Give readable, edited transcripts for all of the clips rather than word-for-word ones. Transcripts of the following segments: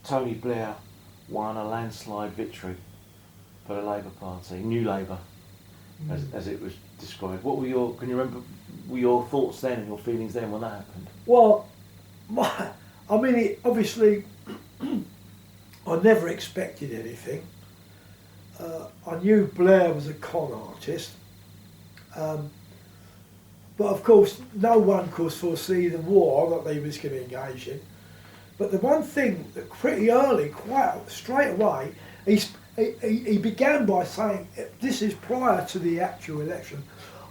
Tony Blair won a landslide victory for the Labour Party, New Labour, as it was described. Can you remember, were your thoughts then and your feelings then when that happened? Well, obviously, I never expected anything. I knew Blair was a con artist, but of course no one could foresee the war that they was going to engage in. But the one thing that pretty early, quite straight away, he began by saying, this is prior to the actual election,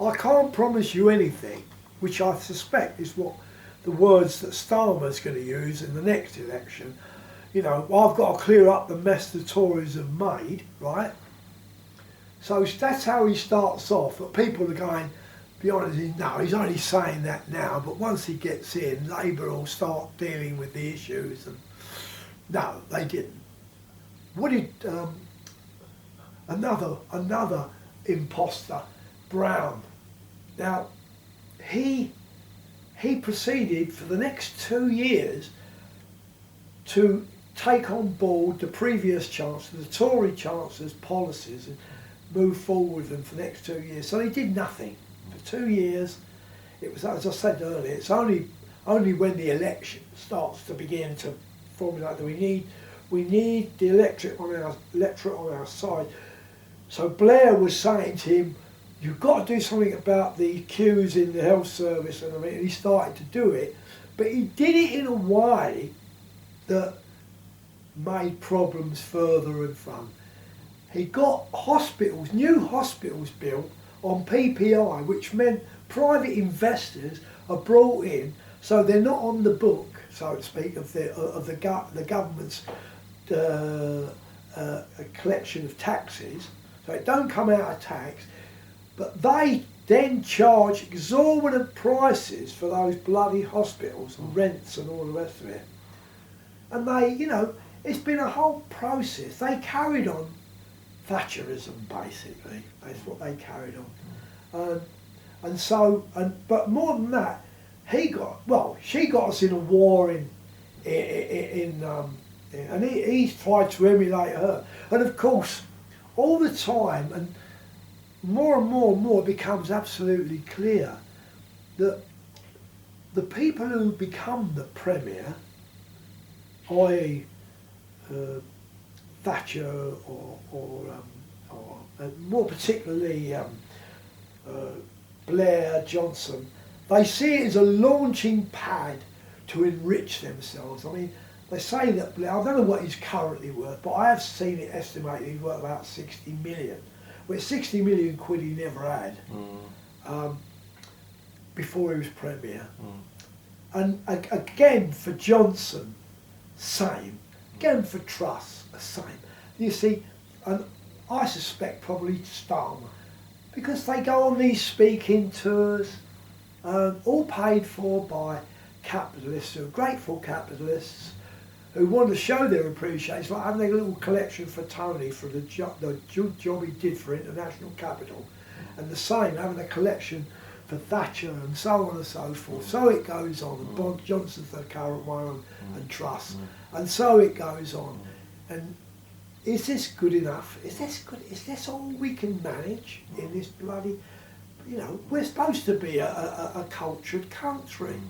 I can't promise you anything, which I suspect is what the words that Starmer's going to use in the next election. You know, I've got to clear up the mess the Tories have made, right? So that's how he starts off, but people are going, be honest, no, he's only saying that now, but once he gets in, Labour will start dealing with the issues, and no, they didn't. What did another imposter, Brown? Now, he proceeded for the next 2 years to take on board the previous Chancellor, the Tory Chancellor's policies, and move forward with them for the next 2 years. So he did nothing. For 2 years, it was, as I said earlier, it's only when the election starts to begin to formulate that we need the electorate on our side. So Blair was saying to him, you've got to do something about the queues in the health service, and he started to do it, but he did it in a way that made problems further and further. He got new hospitals built on PPI, which meant private investors are brought in, so they're not on the book, so to speak, of the government's collection of taxes. So it don't come out of tax, but they then charge exorbitant prices for those bloody hospitals and rents and all the rest of it. And they, you know, it's been a whole process. They carried on Thatcherism, basically. That's what they carried on. But more than that, she got us in a war and he tried to emulate her. And of course, all the time, and more, it becomes absolutely clear that the people who become the Premier, i.e. Thatcher or more particularly Blair, Johnson, they see it as a launching pad to enrich themselves. I mean, they say that Blair, I don't know what he's currently worth, but I have seen it estimated he's worth about 60 million. Well, 60 million quid he never had before he was Premier. And again, for Johnson, same. Again, for Truss, the same. You see, and I suspect probably Starmer, because they go on these speaking tours, all paid for by capitalists who are grateful capitalists who want to show their appreciation. It's like having a little collection for Tony for the job he did for international capital, and the same, having a collection for Thatcher and so on and so forth. So it goes on, and Bob Johnson's the current one, and Truss, and so it goes on. And is this good enough? Is this all we can manage in this bloody, you know, we're supposed to be a cultured country.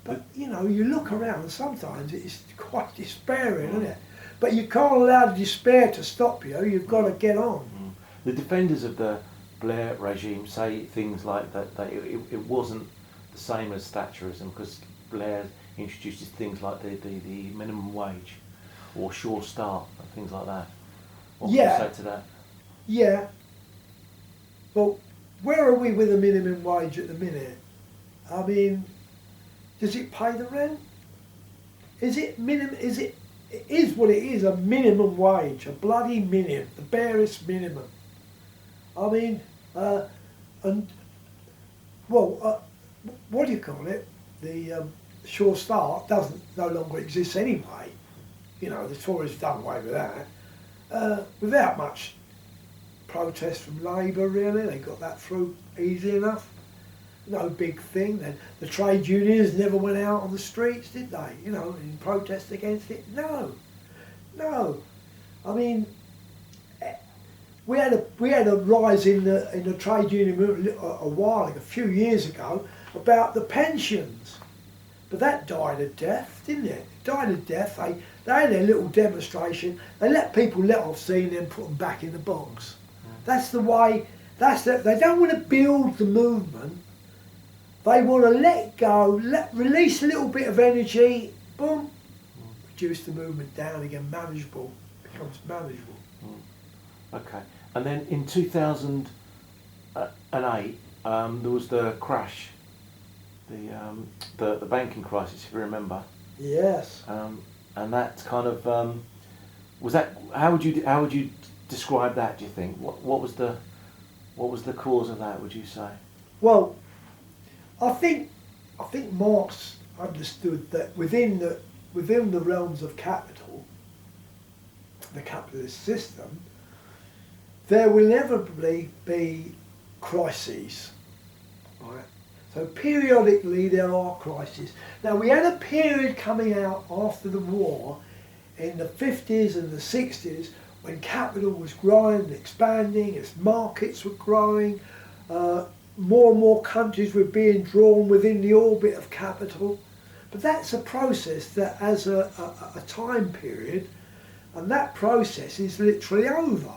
But, you know, you look around and sometimes it's quite despairing, isn't it? But you can't allow the despair to stop you, you've got to get on. The defenders of the Blair regime say things like that it wasn't the same as Thatcherism, because Blair introduces things like the minimum wage or sure start and things like that. What can you say to that? Yeah. Well, where are we with the minimum wage at the minute? I mean, does it pay the rent? It is what it is, a minimum wage, a bloody minimum, the barest minimum. I mean, what do you call it? The sure start no longer exists anyway. You know, the Tories have done away with that. Without much protest from Labour, really. They got that through easy enough. No big thing. Then the trade unions never went out on the streets, did they? You know, in protest against it? No. No, I mean, we had a rise in the trade union movement a while, like a few years ago, about the pensions, but that died a death, didn't it? It died a death. They had their little demonstration. They let people let off steam and then put them back in the box. That's the way. They don't want to build the movement. They want to let go, release a little bit of energy, boom, reduce the movement down again, manageable, becomes manageable. Okay, and then in 2008, there was the crash, the banking crisis, if you remember. Yes. And that kind of was that. How would you describe that? Do you think what was the cause of that? Would you say? Well, I think Marx understood that within the realms of capital, the capitalist system, there will inevitably be crises, right? So periodically there are crises. Now we had a period coming out after the war in the 50s and the 60s when capital was growing and expanding, its markets were growing, more and more countries were being drawn within the orbit of capital. But that's a process that has a time period, and that process is literally over.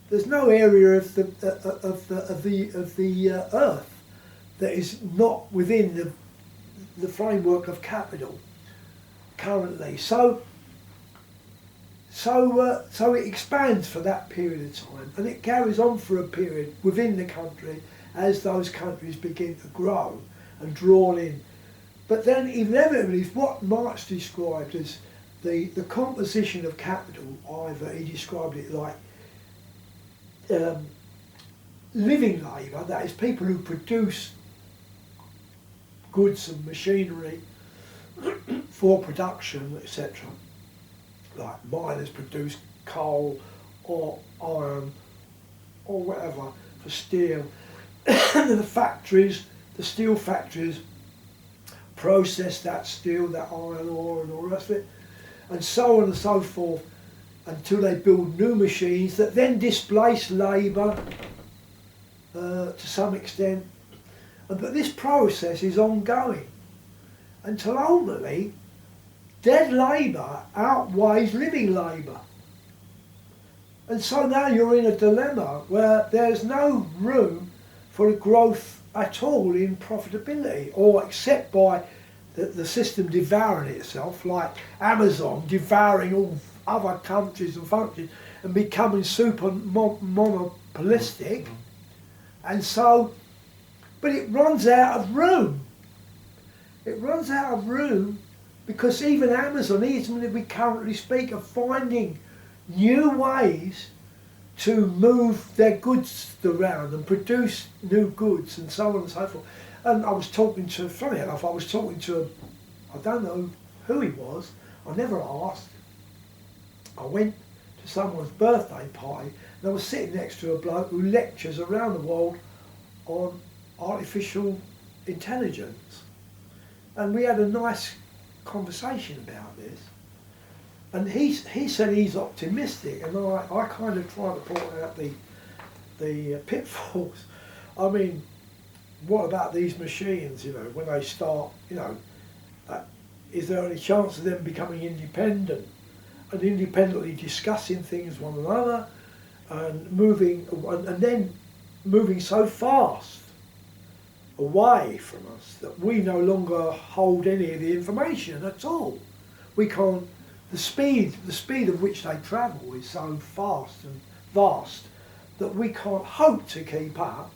There's no area of the earth that is not within the framework of capital currently. So it expands for that period of time, and it carries on for a period within the country as those countries begin to grow and drawn in. But then inevitably, what Marx described as the composition of capital, either he described it like living labour, that is people who produce goods and machinery for production, etc. Like miners produce coal or iron or whatever for steel. The factories, the steel factories, process that steel, that iron ore and all the rest of it, and so on and so forth, until they build new machines that then displace labour to some extent. But this process is ongoing until ultimately dead labour outweighs living labour. And so now you're in a dilemma where there's no room for a growth at all in profitability, or except by the system devouring itself, like Amazon devouring all other countries and functions and becoming super monopolistic. And so, but it runs out of room. It runs out of room because even Amazon, even if we currently speak, are finding new ways to move their goods around and produce new goods and so on and so forth. And I was talking to, funny enough, I don't know who he was, I never asked. I went to someone's birthday party and I was sitting next to a bloke who lectures around the world on artificial intelligence. And we had a nice conversation about this. And he said he's optimistic, and I kind of try to point out the pitfalls. I mean, what about these machines, when they start, is there any chance of them becoming independent and independently discussing things with one another and then moving so fast away from us that we no longer hold any of the information at all. We can't. The speed of which they travel is so fast and vast that we can't hope to keep up.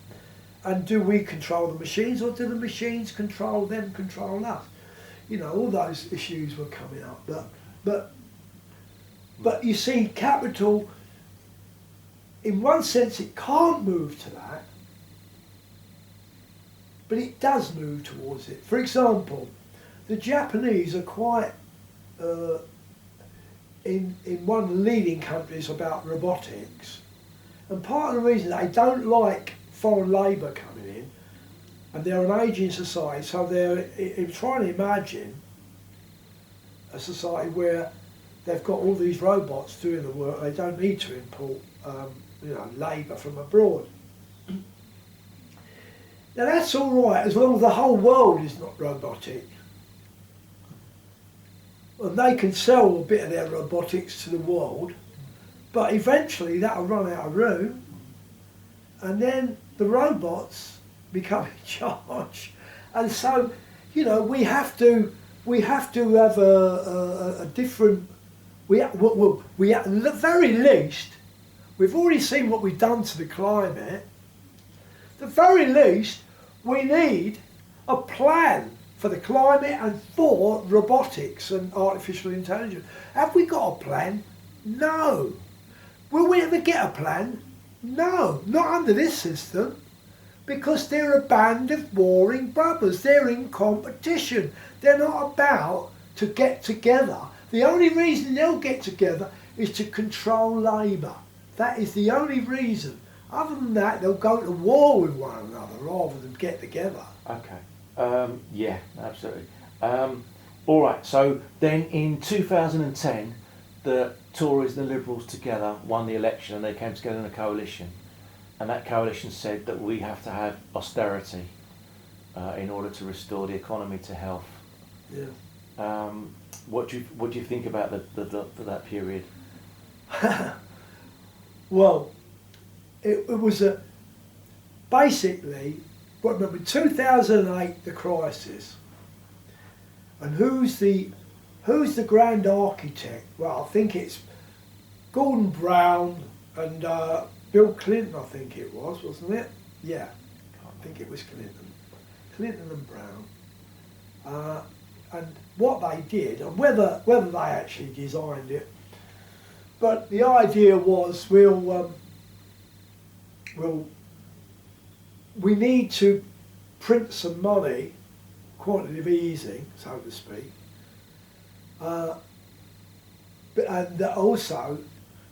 And do we control the machines, or do the machines control them, control us? All those issues were coming up. But you see, capital, in one sense, it can't move to that, but it does move towards it. For example, the Japanese are quite in one of the leading countries about robotics, and part of the reason they don't like foreign labour coming in, and they're an ageing society, so they're trying to imagine a society where they've got all these robots doing the work. They don't need to import, labour from abroad. Now that's all right as long as the whole world is not robotic. And they can sell a bit of their robotics to the world, but eventually that'll run out of room, and then the robots become in charge. And so, we have to have a different. At the very least, we've already seen what we've done to the climate. At the very least, we need a plan for the climate and for robotics and artificial intelligence. Have we got a plan? No. Will we ever get a plan? No, not under this system, because they're a band of warring brothers. They're in competition. They're not about to get together. The only reason they'll get together is to control labour. That is the only reason. Other than that, they'll go to war with one another rather than get together. Okay. Yeah, absolutely. All right. So then, in 2010, the Tories and the Liberals together won the election, and they came together in a coalition. And that coalition said that we have to have austerity in order to restore the economy to health. Yeah. What do you think about that period? Well, it was basically. Remember 2008, the crisis, and who's the grand architect? Well, I think it's Gordon Brown and Bill Clinton. I think it was, wasn't it? Yeah, I think it was Clinton and Brown. And what they did, and whether they actually designed it, but the idea was we need to print some money, quantitative easing, so to speak, and also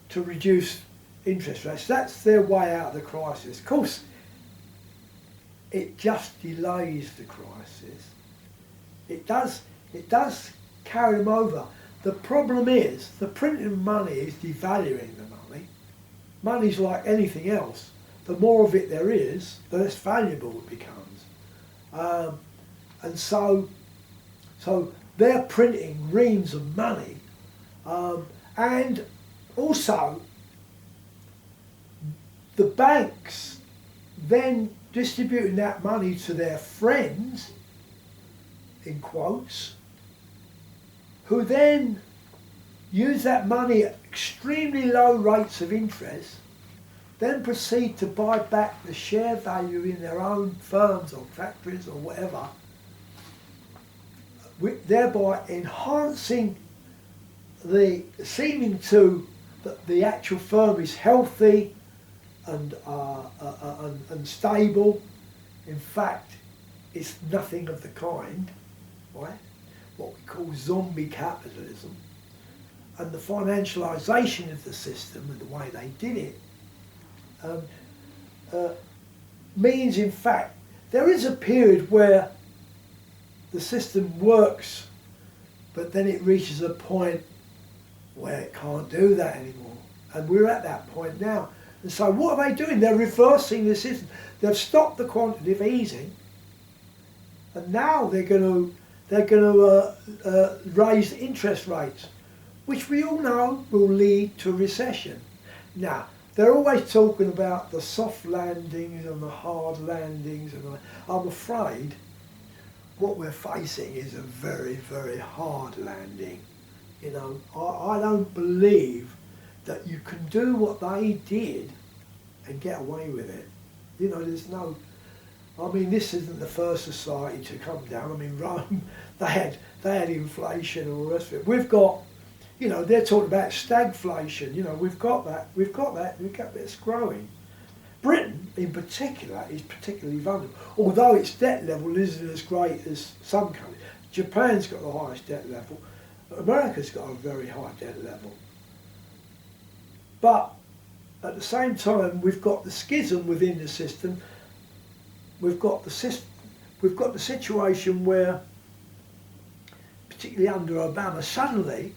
to reduce interest rates. That's their way out of the crisis. Of course, it just delays the crisis. It does carry them over. The problem is, the printing of money is devaluing the money. Money's like anything else. The more of it there is, the less valuable it becomes. And so they're printing reams of money. And also, the banks then distributing that money to their friends, in quotes, who then use that money at extremely low rates of interest, then proceed to buy back the share value in their own firms or factories or whatever, thereby enhancing the seeming to that the actual firm is healthy and stable. In fact, it's nothing of the kind, right? What we call zombie capitalism, and the financialisation of the system and the way they did it means, in fact, there is a period where the system works, but then it reaches a point where it can't do that anymore. And we're at that point now. And so what are they doing? They're reversing the system. They've stopped the quantitative easing, and now they're going to raise interest rates, which we all know will lead to a recession. Now, they're always talking about the soft landings and the hard landings, and I'm afraid what we're facing is a very, very hard landing. You know, I don't believe that you can do what they did and get away with it. You know, there's no, I mean, this isn't the first society to come down. I mean, Rome, they had inflation and all the rest of it. We've got, you know, they're talking about stagflation. You know, we've got that, it's growing. Britain, in particular, is particularly vulnerable, although its debt level isn't as great as some countries. Japan's got the highest debt level. America's got a very high debt level. But at the same time, we've got the schism within the system. We've got the situation where, particularly under Obama, suddenly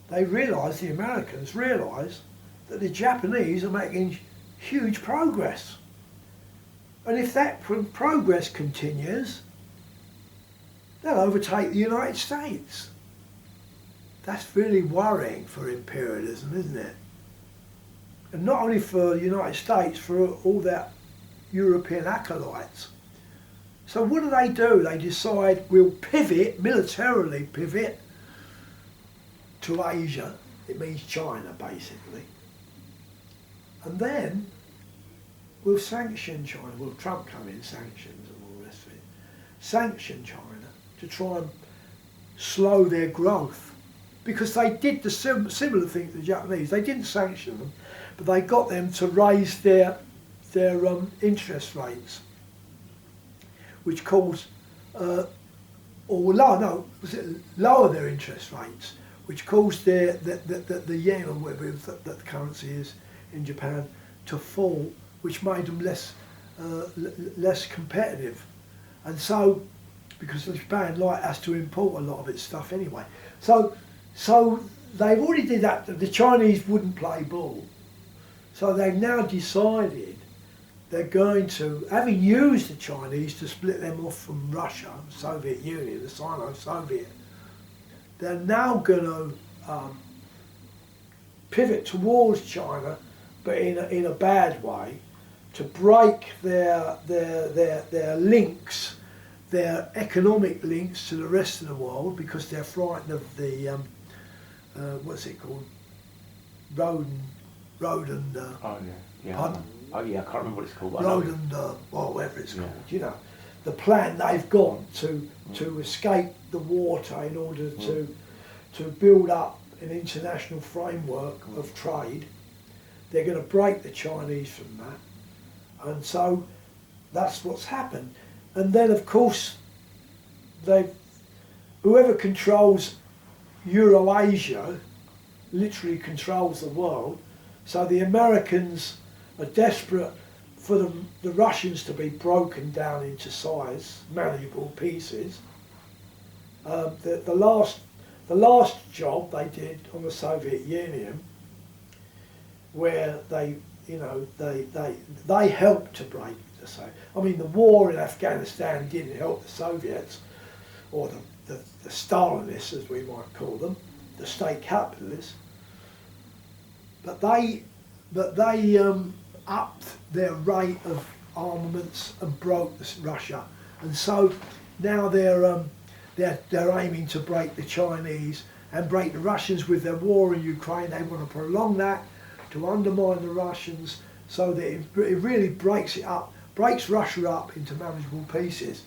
the Americans realised that the Japanese are making huge progress. And if that progress continues, they'll overtake the United States. That's really worrying for imperialism, isn't it? And not only for the United States, for all their European acolytes. So what do? They decide we'll militarily pivot to Asia. It means China, basically. And then we'll sanction China. Well, Trump come in, sanctions and all the rest of it. Sanction China to try and slow their growth. Because they did the similar thing to the Japanese. They didn't sanction them, but they got them to raise their interest rates, which caused, lower their interest rates, which caused the yen, or whatever that the currency is in Japan, to fall, which made them less competitive. And so, because Japan has to import a lot of its stuff anyway. So they've already did that. The Chinese wouldn't play ball. So they've now decided they're going to, having used the Chinese to split them off from Russia, Soviet Union, the Sino-Soviet, they're now going to pivot towards China, but in a bad way, to break their links, their economic links to the rest of the world, because they're frightened of the what's it called? Road and pardon? I can't remember what it's called. Road and whatever it's called. You know, the plan they've got to escape the water in order to build up an international framework of trade. They're going to break the Chinese from that, and so that's what's happened. And then, of course, whoever controls Eurasia literally controls the world. So the Americans are desperate for the Russians to be broken down into size, manageable pieces. The last job they did on the Soviet Union, where they helped to break the Soviet. I mean, the war in Afghanistan didn't help the Soviets, or the Stalinists, as we might call them, the state capitalists. But they upped their rate of armaments and broke Russia, and so now they're aiming to break the Chinese and break the Russians with their war in Ukraine. They want to prolong that to undermine the Russians, so that it really breaks Russia up into manageable pieces.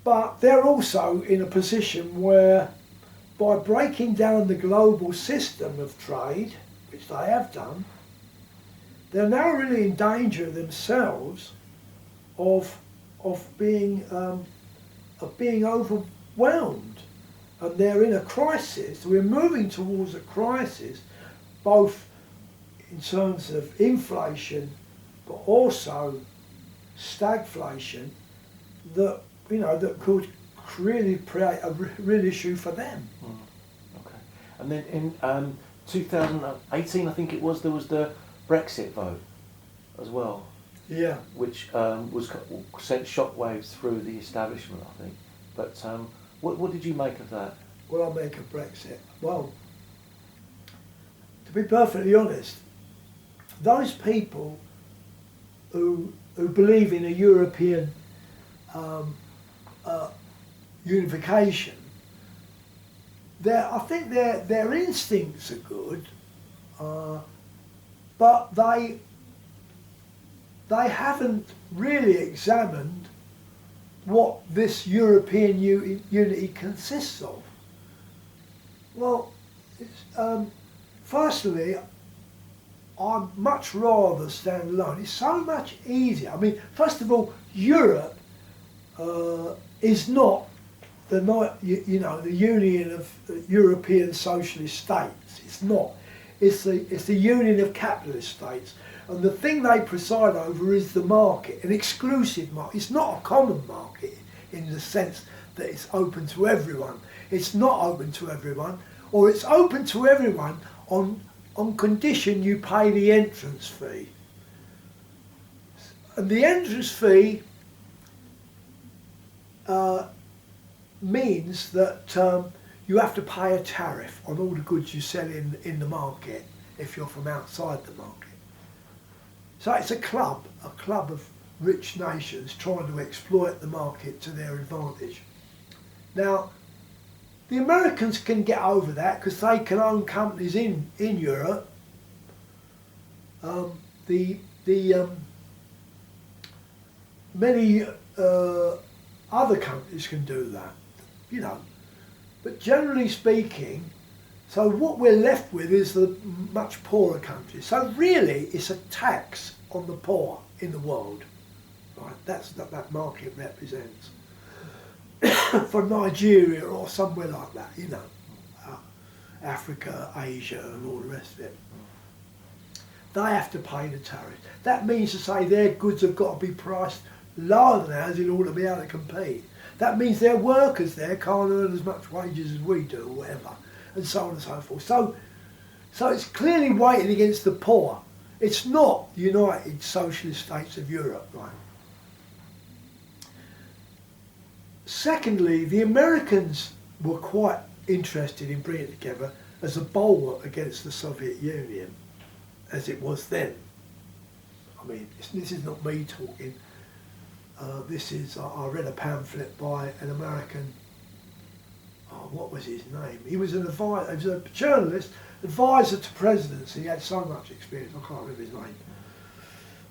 But they're also in a position where, by breaking down the global system of trade, which they have done, they're now really in danger themselves of being overwhelmed, and they're in a crisis. We're moving towards a crisis, both in terms of inflation, but also stagflation, that could really create a real issue for them. Okay. And then in 2018, I think it was, there was the Brexit vote as well. Yeah. Which sent shockwaves through the establishment, I think. But what did you make of that? What I make of Brexit? Well, to be perfectly honest, those people who believe in a European unification, I think their instincts are good, but they haven't really examined what this European unity consists of. Well, firstly, I'd much rather stand alone. It's so much easier. I mean, first of all, Europe is not the union of European socialist states. It's not. It's the union of capitalist states. And the thing they preside over is the market, an exclusive market. It's not a common market in the sense that it's open to everyone. It's not open to everyone. or it's open to everyone on condition you pay the entrance fee. And the entrance fee means that you have to pay a tariff on all the goods you sell in the market if you're from outside the market. So it's a club of rich nations trying to exploit the market to their advantage. Now, the Americans can get over that because they can own companies in Europe. Many other countries can do that, you know. But generally speaking, so what we're left with is the much poorer countries. So really, it's a tax on the poor in the world, right? That's what that market represents. For Nigeria or somewhere like that, you know, Africa, Asia and all the rest of it. They have to pay the tariff. That means to say their goods have got to be priced lower than ours in order to be able to compete. That means their workers there can't earn as much wages as we do or whatever, and so on and so forth. So it's clearly weighted against the poor. It's not the United Socialist States of Europe, right? Secondly, the Americans were quite interested in bringing it together as a bulwark against the Soviet Union, as it was then. I mean, this is not me talking. I read a pamphlet by an American, what was his name? He was an advisor, he was a journalist, advisor to presidents. He had so much experience, I can't remember his name.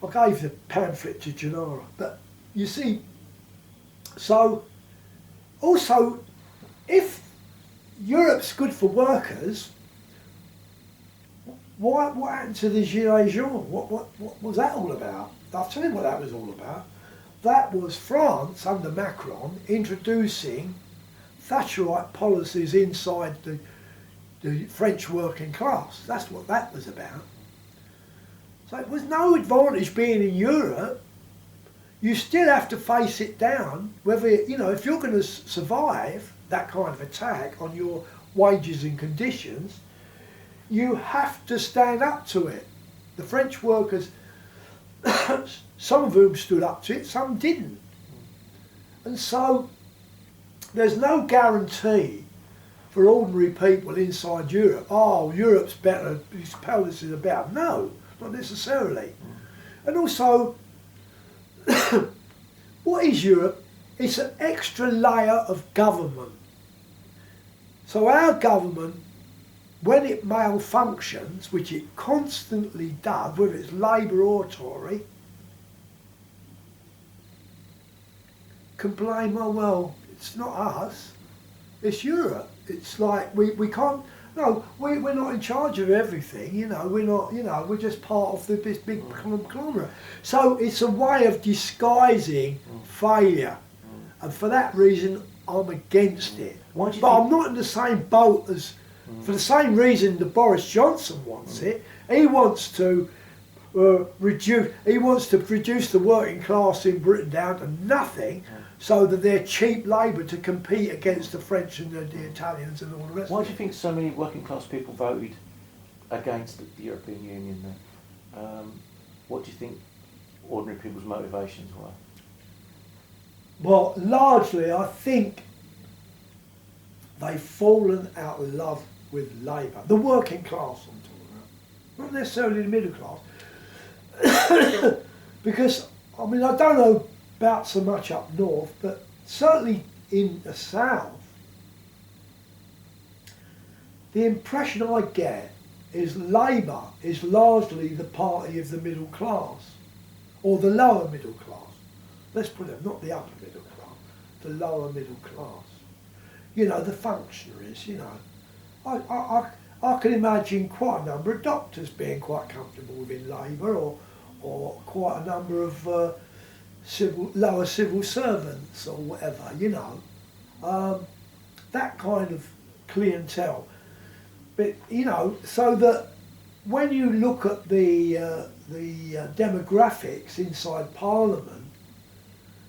I gave the pamphlet to Gennaro. But you see, so also, if Europe's good for workers, what happened to the Gilets jaunes? What was that all about? I'll tell you what that was all about. That was France under Macron introducing Thatcherite policies inside the French working class. That's what that was about. So it was no advantage being in Europe. You still have to face it down, whether, you know, if you're going to survive that kind of attack on your wages and conditions, you have to stand up to it. The French workers, some of whom stood up to it, some didn't. And so there's no guarantee for ordinary people inside Europe, oh, Europe's better, this policy is about. No, not necessarily. And also, what is Europe? It's an extra layer of government. So our government, when it malfunctions, which it constantly does, whether it's Labour or Tory, can blame, oh well, it's not us, it's Europe. It's like we can't, no, we're not in charge of everything, you know, we're not, you know, we're just part of this big conglomerate. So it's a way of disguising failure, and for that reason I'm against it. But I'm not in the same boat as, for the same reason that Boris Johnson wants it. He wants to reduce the working class in Britain down to nothing, so that they're cheap labour to compete against the French and the Italians and all the rest. Why do you think so many working class people voted against the European Union then? What do you think ordinary people's motivations were? Well, largely I think they've fallen out of love with Labour. The working class I'm talking about, not necessarily the middle class. Because, I mean, I don't know about so much up north, but certainly in the south, the impression I get is Labour is largely the party of the middle class, or the lower middle class. Let's put it, not the upper middle class, the lower middle class. You know, the functionaries, you know. I can imagine quite a number of doctors being quite comfortable within Labour, or quite a number of lower civil servants or whatever, you know. That kind of clientele. But, you know, so that when you look at the demographics inside Parliament,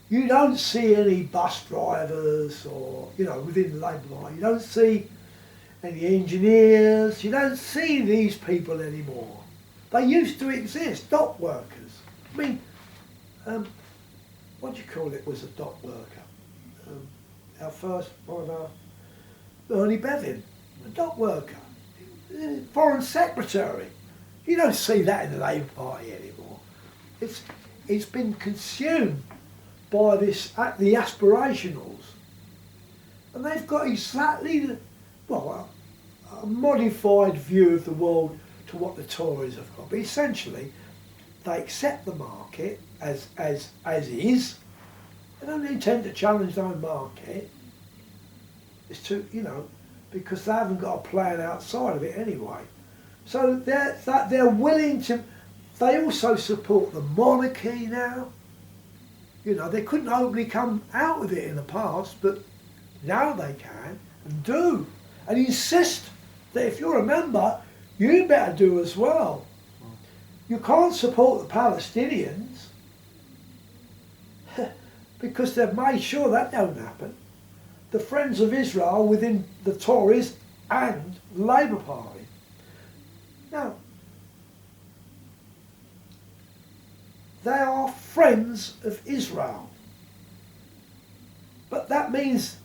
you don't see any bus drivers or, you know, within the Labour Party, you don't see any engineers. You don't see these people anymore. They used to exist, dock workers. I mean, what do you call it was a dock worker? Our first, one of our, Ernie Bevin, a dock worker, foreign secretary. You don't see that in the Labour Party anymore. It's been consumed by the aspirationals, and they've got exactly a modified view of the world to what the Tories have got. But essentially, they accept the market as is. They don't intend to challenge their own market. It's because they haven't got a plan outside of it anyway. So they're willing to. They also support the monarchy now. They couldn't openly come out with it in the past, but now they can and do, and insist that if you're a member, you better do as well. You can't support the Palestinians because they've made sure that don't happen. The Friends of Israel within the Tories and the Labour Party. Now, they are friends of Israel. But that means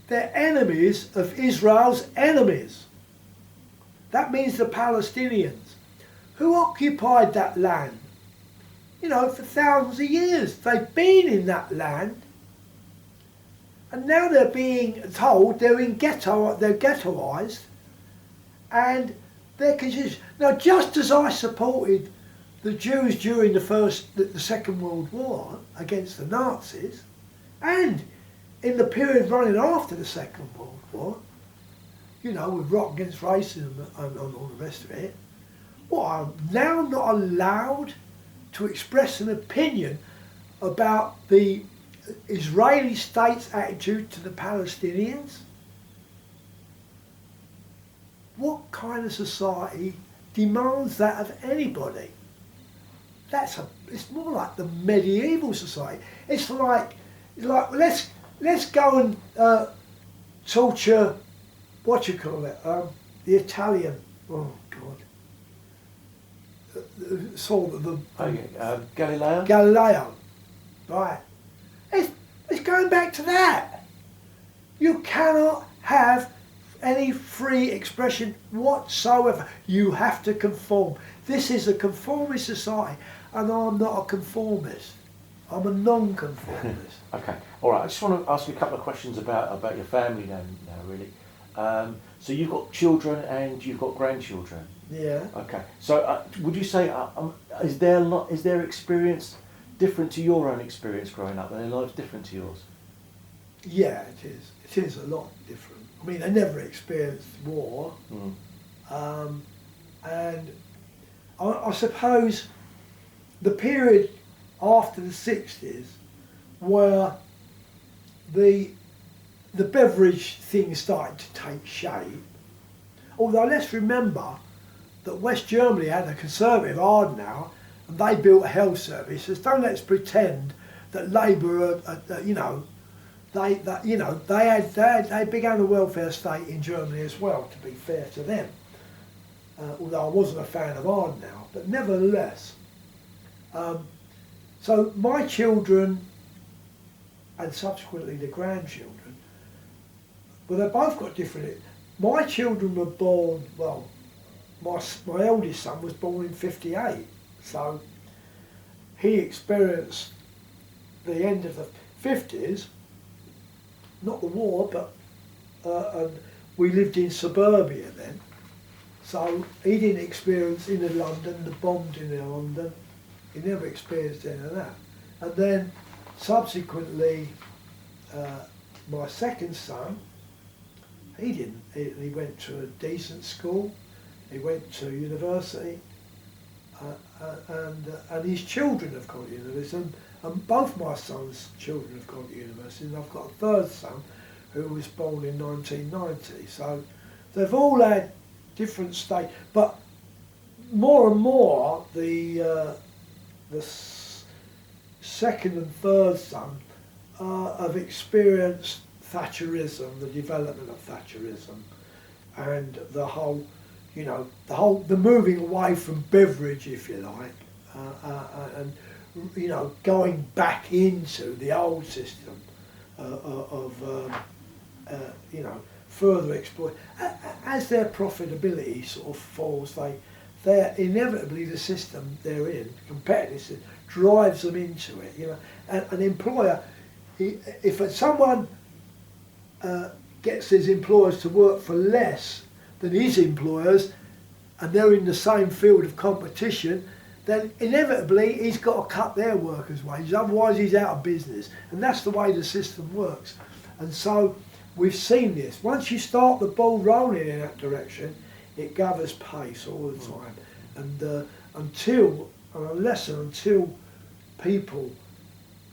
they're enemies of Israel's enemies. That means the Palestinians, who occupied that land, for thousands of years. They've been in that land, and now they're being told they're ghettoised, and they're confused. Now, just as I supported the Jews during the Second World War against the Nazis, and in the period running after the Second World War, with Rock Against Racism and all the rest of it, I'm now not allowed to express an opinion about the Israeli state's attitude to the Palestinians? What kind of society demands that of anybody? It's more like the medieval society. It's like let's go and torture, the Italian. Oh God. Galileo? Galileo, right. It's going back to that. You cannot have any free expression whatsoever. You have to conform. This is a conformist society, and I'm not a conformist. I'm a non-conformist. Okay, all right. I just want to ask you a couple of questions about your family now really. So you've got children and you've got grandchildren. Yeah. Okay. So would you say is their experience different to your own experience growing up? Are their lives different to yours? Yeah, it is. It is a lot different. I mean, they never experienced war, and I suppose the period after the 60s, where the beverage thing started to take shape. Although let's remember that West Germany had a conservative Adenauer, and they built a health service. So don't let's pretend that Labour, they began a welfare state in Germany as well. To be fair to them, although I wasn't a fan of Adenauer, but nevertheless. So my children, and subsequently the grandchildren, well, they've both got different. My children were born, my eldest son was born in '58, so he experienced the end of the '50s, not the war, but and we lived in suburbia then, so he didn't experience inner London, the bombed in London. He never experienced any of that. And then subsequently, my second son, he didn't. He went to a decent school, he went to university, and his children have gone to university, and both my son's children have gone to university, and I've got a third son who was born in 1990. So they've all had different stages, but more and more the second and third son have experienced Thatcherism, the development of Thatcherism, and the moving away from beverage, if you like, and going back into the old system of further exploit. As their profitability sort of falls, they're inevitably, the system they're in, competitive, drives them into it. And an employer, if someone gets his employers to work for less than his employers, and they're in the same field of competition, then inevitably he's got to cut their workers' wages, otherwise he's out of business. And that's the way the system works. And so we've seen this. Once you start the ball rolling in that direction, it gathers pace all the time. And until people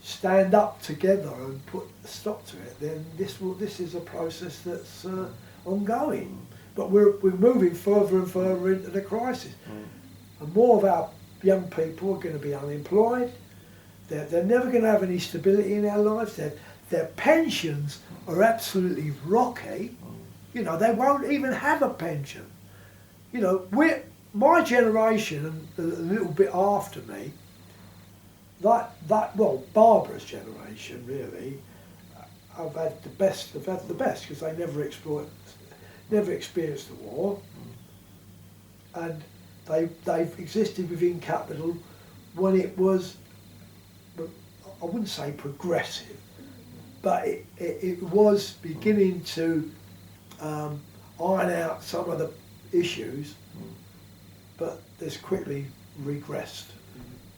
stand up together and put a stop to it, then this is a process that's ongoing. But we're moving further and further into the crisis. And more of our young people are going to be unemployed. They're never going to have any stability in their lives. Their pensions are absolutely rocky. They won't even have a pension. My generation and a little bit after me, Barbara's generation really, have had the best because they never experienced the war, and they've existed within capital when it was, I wouldn't say progressive, but it was beginning to iron out some of the issues, but it's quickly regressed.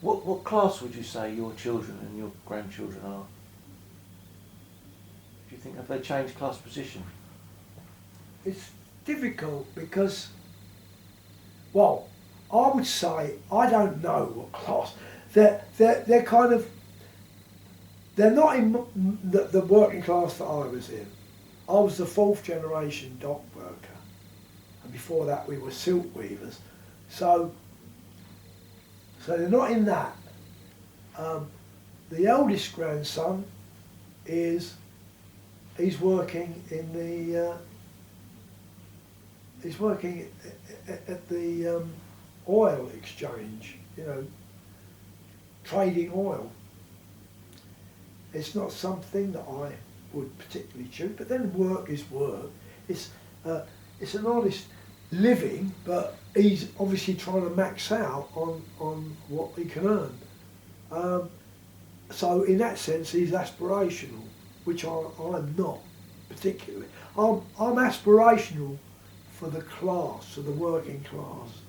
What class would you say your children and your grandchildren are? Do you think, have they changed class position? It's difficult because, well, I would say, I don't know what class. They're kind of, they're not in the working class that I was in. I was the 4th generation dock worker, and before that we were silk weavers. So they're not in that. The eldest grandson he's working in the he's working at the oil exchange, trading oil. It's not something that I would particularly choose, but then work is work. It's an honest living, but he's obviously trying to max out on what he can earn. So in that sense, he's aspirational, which I'm not particularly. I'm aspirational for the class, for the working class.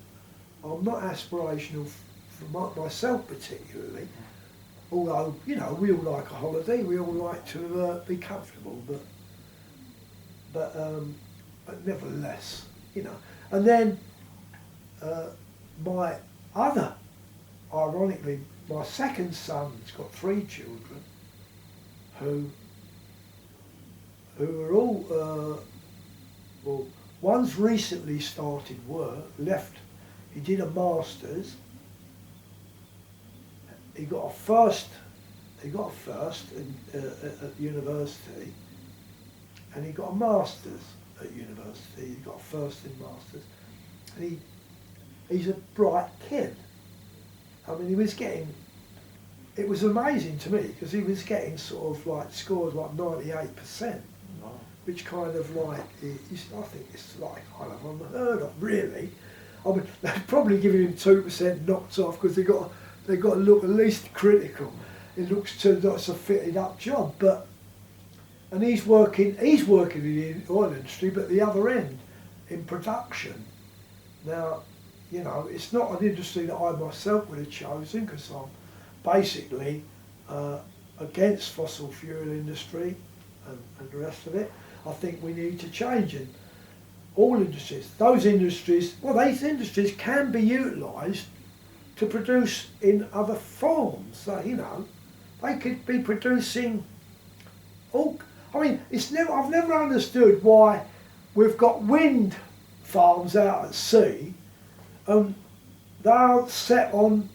I'm not aspirational for myself particularly, although, we all like a holiday, we all like to be comfortable, but nevertheless, And then ironically, my second son's got 3 children who are all, one's recently started work, he did a master's, he got a first at university, and he got a master's at university. He got a first in masters, and he's a bright kid. I mean, it was amazing to me because he was getting sort of like scores like 98%, which kind of like, I think it's like kind of unheard of, really. I mean, they're probably giving him 2% knocked off because they've got to look at least critical. It looks like it's a fitted up job, and he's working in the oil industry, but the other end, in production. Now, it's not an industry that I myself would have chosen because I'm basically against fossil fuel industry and the rest of it. I think we need to change in all industries. These industries can be utilised to produce in other forms. So, they could be producing all. I mean, I've never understood why we've got wind farms out at sea, and they aren't set on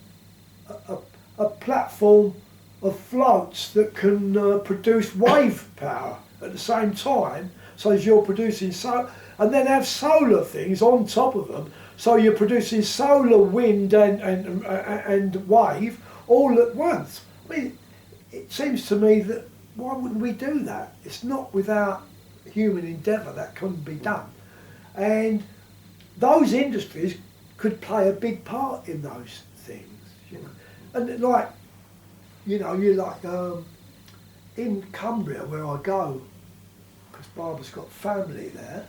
a platform of floats that can produce wave power at the same time, so as you're producing and then have solar things on top of them, so you're producing solar, wind and wave all at once. I mean, it seems to me that why wouldn't we do that? It's not without human endeavour that couldn't be done. And those industries could play a big part in those things, you know. And like, you know, you like in Cumbria where I go, because Barbara's got family there.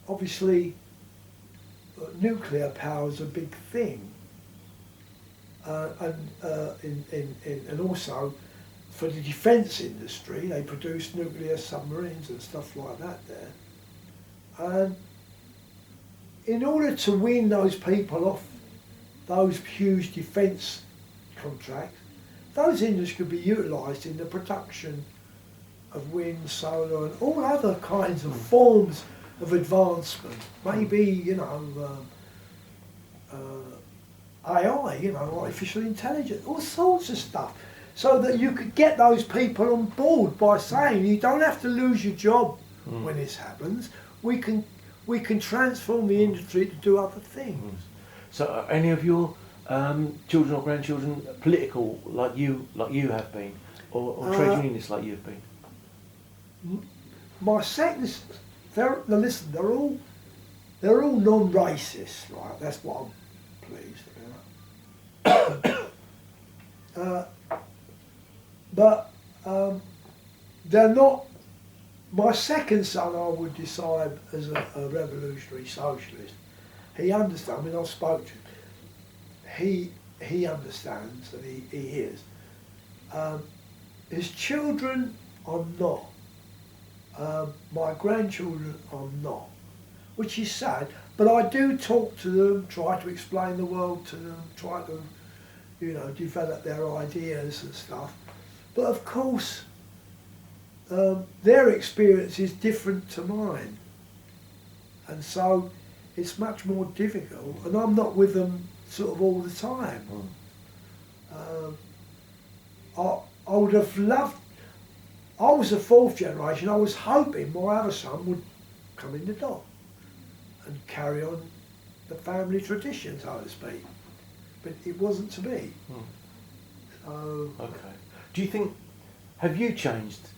Obviously, nuclear power is a big thing, and also for the defence industry, they produce nuclear submarines and stuff like that there. And in order to win those people off those huge defence contracts, those industries could be utilised in the production of wind, solar and all other kinds of forms of advancement. Maybe, you know, AI, you know, artificial intelligence, all sorts of stuff. So that you could get those people on board by saying you don't have to lose your job when this happens. We can transform the industry to do other things. So are any of your children or grandchildren political like you have been, or trade unionists like you've been? My seconds, they're all non-racist, right? That's what I'm pleased about. But they're not. My second son, I would describe as a revolutionary socialist. He understands. I mean, I spoke to him. He understands, and he is. His children are not. My grandchildren are not, which is sad. But I do talk to them, try to explain the world to them, try to, you know, develop their ideas and stuff. But of course, their experience is different to mine, and so it's much more difficult. And I'm not with them sort of all the time. I would have loved. I was the fourth generation. I was hoping my other son would come in the door and carry on the family tradition, so to speak. But it wasn't to be. So, okay. Do you think, have you changed,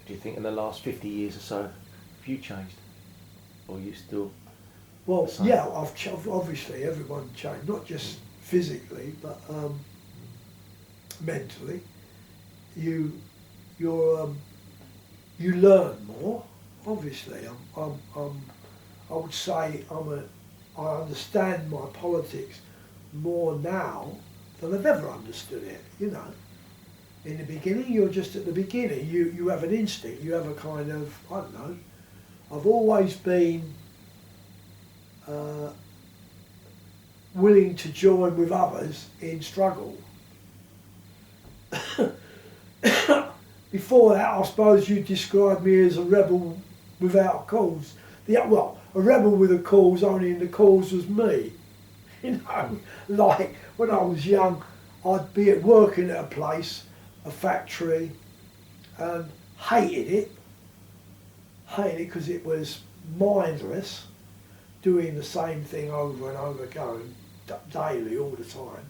do you think, in the last 50 years or so? Have you changed? Or are you still well, the same? yeah, obviously everyone changed, not just physically, but mentally. You learn more, obviously. I would say I understand my politics more now than I've ever understood it, you know. In the beginning, you're just at the beginning. You have an instinct. You have a kind of, I don't know. I've always been willing to join with others in struggle. Before that, I suppose you described me as a rebel without a cause. Well, a rebel with a cause, only in the cause was me. You know, like when I was young, I'd be working at a place, a factory, and hated it because it was mindless, doing the same thing over and over again, daily, all the time.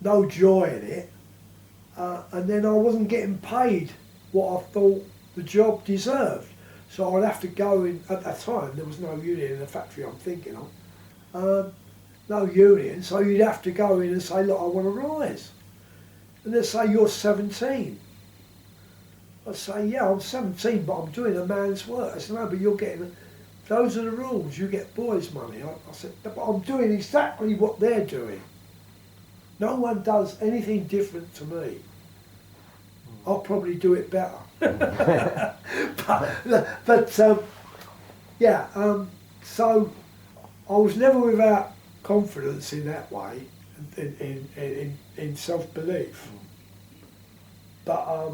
No joy in it, and then I wasn't getting paid what I thought the job deserved. So I'd have to go in, at that time there was no union in the factory I'm thinking of, no union, so you'd have to go in and say, look, I want to rise. And they'd say, you're 17. I'd say, yeah, I'm 17, but I'm doing a man's work. I said, no, but you're getting, those are the rules, you get boys' money. I said, but I'm doing exactly what they're doing. No one does anything different to me. I'll probably do it better. So I was never without confidence in that way, in self-belief. But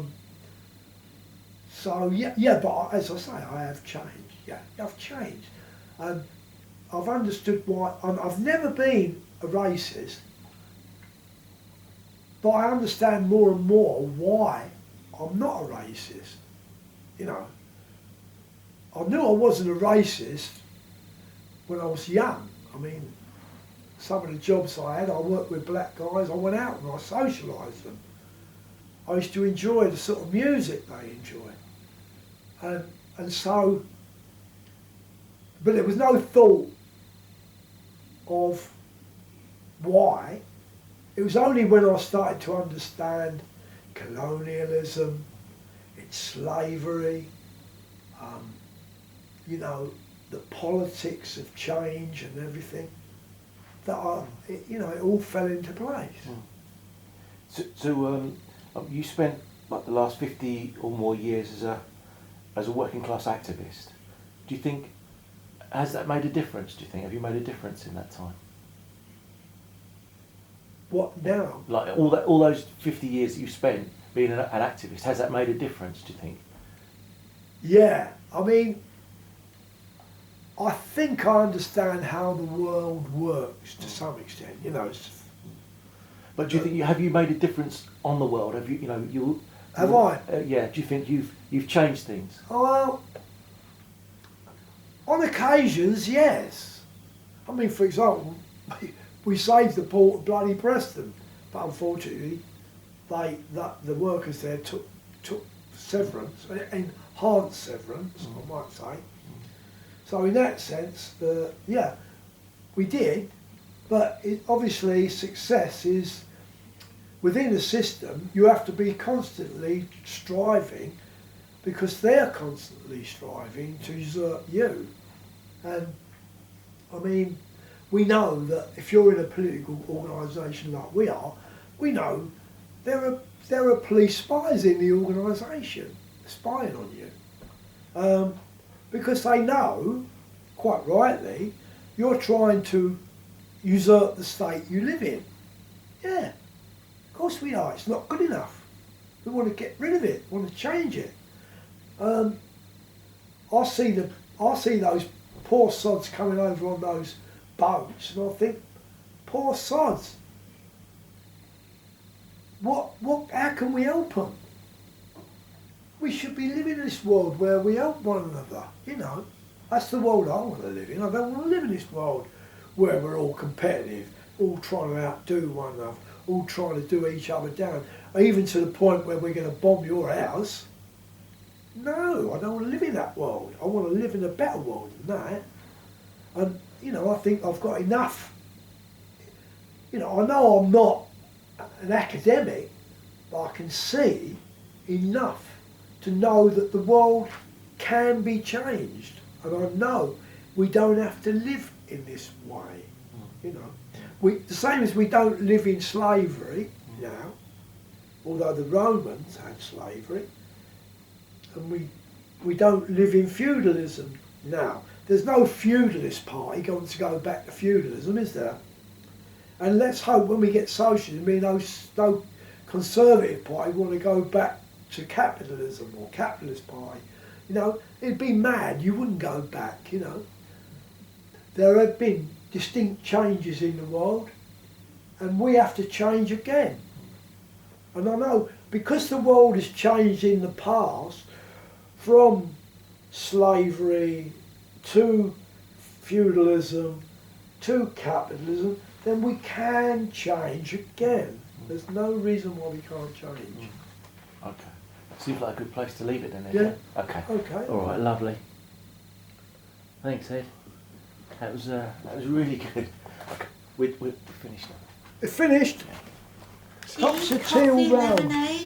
but as I say, I have changed. Yeah, I've changed. I've understood why. I've never been a racist. But I understand more and more why I'm not a racist. You know, I knew I wasn't a racist when I was young. I mean, some of the jobs I had, I worked with black guys, I went out and I socialised them. I used to enjoy the sort of music they enjoy. And so, but there was no thought of why. It was only when I started to understand colonialism, its slavery, you know, the politics of change and everything, that it all fell into place. So you spent like the last 50 or more years as a working class activist. Do you think, has that made a difference, do you think? Have you made a difference in that time? What now? Like all those 50 years that you've spent being an activist, has that made a difference, do you think? Yeah, I mean, I think I understand how the world works to some extent, you know. But do you think have you made a difference on the world? Have you Have I? Yeah. Do you think you've changed things? Oh, well, on occasions, yes. I mean, for example, we saved the port of bloody Preston, but unfortunately, the workers there took severance, enhanced severance, I might say. So in that sense, yeah, we did, but obviously success is, within a system, you have to be constantly striving, because they're constantly striving to usurp you. And I mean, we know that if you're in a political organisation like we are, we know there are police spies in the organisation spying on you. Because they know, quite rightly, you're trying to usurp the state you live in. Yeah, of course we are. It's not good enough. We want to get rid of it, want to change it. I see those poor sods coming over on those boats, and I think, poor sods. How can we help them? We should be living in this world where we help one another, you know. That's the world I want to live in. I don't want to live in this world where we're all competitive, all trying to outdo one another, all trying to do each other down, even to the point where we're going to bomb your house. No, I don't want to live in that world. I want to live in a better world than that. And, you know, I think I've got enough. You know I'm not an academic, but I can see enough to know that the world can be changed. And I know we don't have to live in this way, you know. The same as we don't live in slavery now, although the Romans had slavery, and we don't live in feudalism now. There's no feudalist party going to go back to feudalism, is there? And let's hope when we get socialism, no conservative party want to go back to capitalism or capitalist party. You know, it'd be mad, you wouldn't go back, you know. There have been distinct changes in the world, and we have to change again. And I know, because the world has changed in the past, from slavery to feudalism to capitalism, then we can change again. There's no reason why we can't change. Okay. Seems like a good place to leave it then. Yeah. Okay. Okay. All right. Lovely. Thanks, Ed. That was really good. Okay. We're finished now. It's finished. Tea, Cups of tea coffee, all round. lemonade.